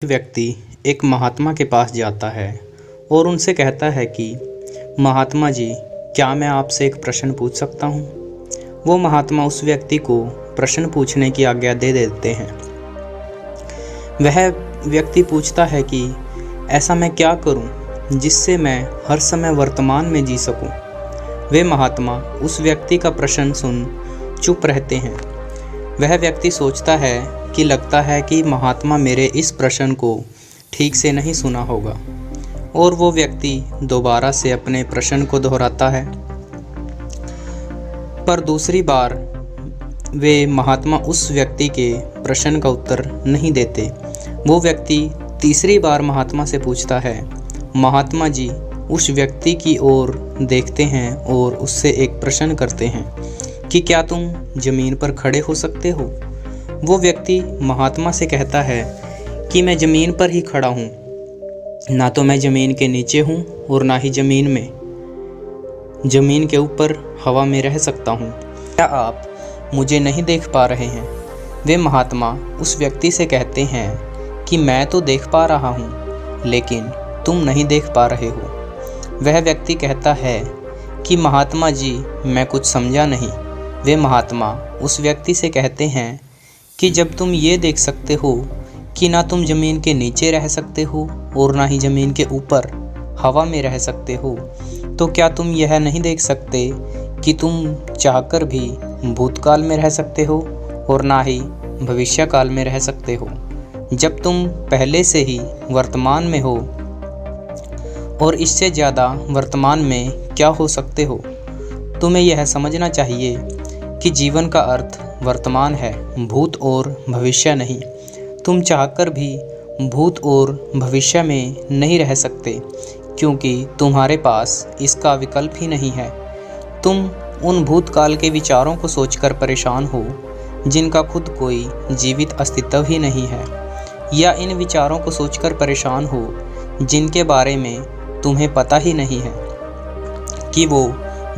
व्यक्ति एक महात्मा के पास जाता है और उनसे कहता है कि महात्मा जी, क्या मैं आपसे एक प्रश्न पूछ सकता हूँ। वो महात्मा उस व्यक्ति को प्रश्न पूछने की आज्ञा दे देते हैं। वह व्यक्ति पूछता है कि ऐसा मैं क्या करूँ जिससे मैं हर समय वर्तमान में जी सकूँ। वे महात्मा उस व्यक्ति का प्रश्न सुन चुप रहते हैं। वह व्यक्ति सोचता है कि लगता है कि महात्मा मेरे इस प्रश्न को ठीक से नहीं सुना होगा, और वो व्यक्ति दोबारा से अपने प्रश्न को दोहराता है। पर दूसरी बार वे महात्मा उस व्यक्ति के प्रश्न का उत्तर नहीं देते। वो व्यक्ति तीसरी बार महात्मा से पूछता है। महात्मा जी उस व्यक्ति की ओर देखते हैं और उससे एक प्रश्न करते हैं कि क्या तुम जमीन पर खड़े हो सकते हो। वो व्यक्ति महात्मा से कहता है कि मैं ज़मीन पर ही खड़ा हूँ, ना तो मैं ज़मीन के नीचे हूँ और ना ही ज़मीन में। ज़मीन के ऊपर हवा में रह सकता हूँ। क्या आप मुझे नहीं देख पा रहे हैं। वे महात्मा उस व्यक्ति से कहते हैं कि मैं तो देख पा रहा हूँ, लेकिन तुम नहीं देख पा रहे हो। वह व्यक्ति कहता है कि महात्मा जी, मैं कुछ समझा नहीं। वे महात्मा उस व्यक्ति से कहते हैं कि जब तुम ये देख सकते हो कि ना तुम ज़मीन के नीचे रह सकते हो और ना ही ज़मीन के ऊपर हवा में रह सकते हो, तो क्या तुम यह नहीं देख सकते कि तुम चाहकर भी भूतकाल में रह सकते हो और ना ही भविष्यकाल में रह सकते हो, जब तुम पहले से ही वर्तमान में हो, और इससे ज़्यादा वर्तमान में क्या हो सकते हो। तुम्हें यह समझना चाहिए कि जीवन का अर्थ वर्तमान है, भूत और भविष्य नहीं। तुम चाहकर भी भूत और भविष्य में नहीं रह सकते, क्योंकि तुम्हारे पास इसका विकल्प ही नहीं है। तुम उन भूतकाल के विचारों को सोचकर परेशान हो जिनका खुद कोई जीवित अस्तित्व ही नहीं है, या इन विचारों को सोचकर परेशान हो जिनके बारे में तुम्हें पता ही नहीं है कि वो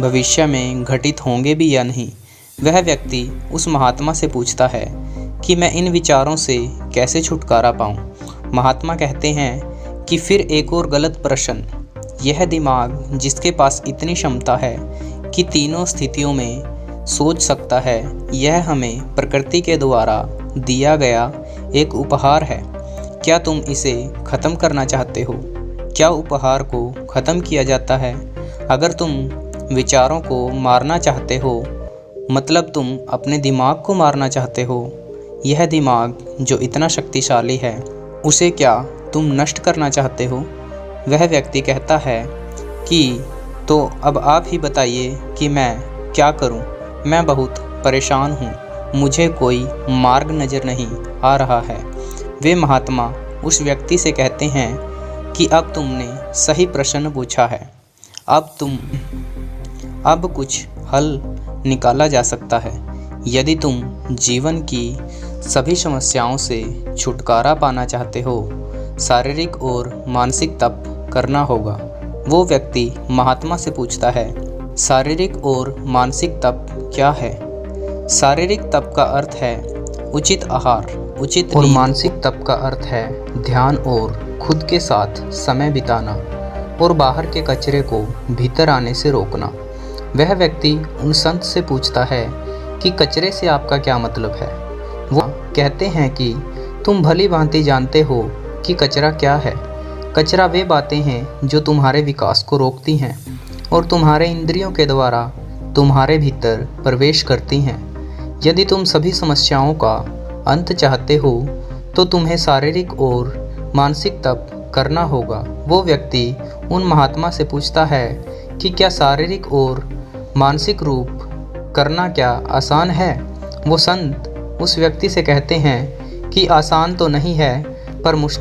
भविष्य में घटित होंगे भी या नहीं। वह व्यक्ति उस महात्मा से पूछता है कि मैं इन विचारों से कैसे छुटकारा पाऊँ। महात्मा कहते हैं कि फिर एक और गलत प्रश्न। यह दिमाग जिसके पास इतनी क्षमता है कि तीनों स्थितियों में सोच सकता है, यह हमें प्रकृति के द्वारा दिया गया एक उपहार है। क्या तुम इसे ख़त्म करना चाहते हो। क्या उपहार को ख़त्म किया जाता है। अगर तुम विचारों को मारना चाहते हो, मतलब तुम अपने दिमाग को मारना चाहते हो। यह दिमाग जो इतना शक्तिशाली है, उसे क्या तुम नष्ट करना चाहते हो। वह व्यक्ति कहता है कि तो अब आप ही बताइए कि मैं क्या करूं। मैं बहुत परेशान हूं, मुझे कोई मार्ग नज़र नहीं आ रहा है। वे महात्मा उस व्यक्ति से कहते हैं कि अब तुमने सही प्रश्न पूछा है। अब कुछ हल निकाला जा सकता है। यदि तुम जीवन की सभी समस्याओं से छुटकारा पाना चाहते हो, शारीरिक और मानसिक तप करना होगा। वो व्यक्ति महात्मा से पूछता है, शारीरिक और मानसिक तप क्या है। शारीरिक तप का अर्थ है उचित आहार, उचित और मानसिक तप का अर्थ है ध्यान और खुद के साथ समय बिताना और बाहर के कचरे को भीतर आने से रोकना। वह व्यक्ति उन संत से पूछता है कि कचरे से आपका क्या मतलब है। वो कहते हैं कि तुम भली भांति जानते हो कि कचरा क्या है। कचरा वे बातें हैं जो तुम्हारे विकास को रोकती हैं और तुम्हारे इंद्रियों के द्वारा तुम्हारे भीतर प्रवेश करती हैं। यदि तुम सभी समस्याओं का अंत चाहते हो, तो तुम्हें शारीरिक और मानसिक तप करना होगा। वो व्यक्ति उन महात्मा से पूछता है कि क्या शारीरिक और मानसिक रूप करना क्या आसान है। वो संत उस व्यक्ति से कहते हैं कि आसान तो नहीं है, पर मुश्किल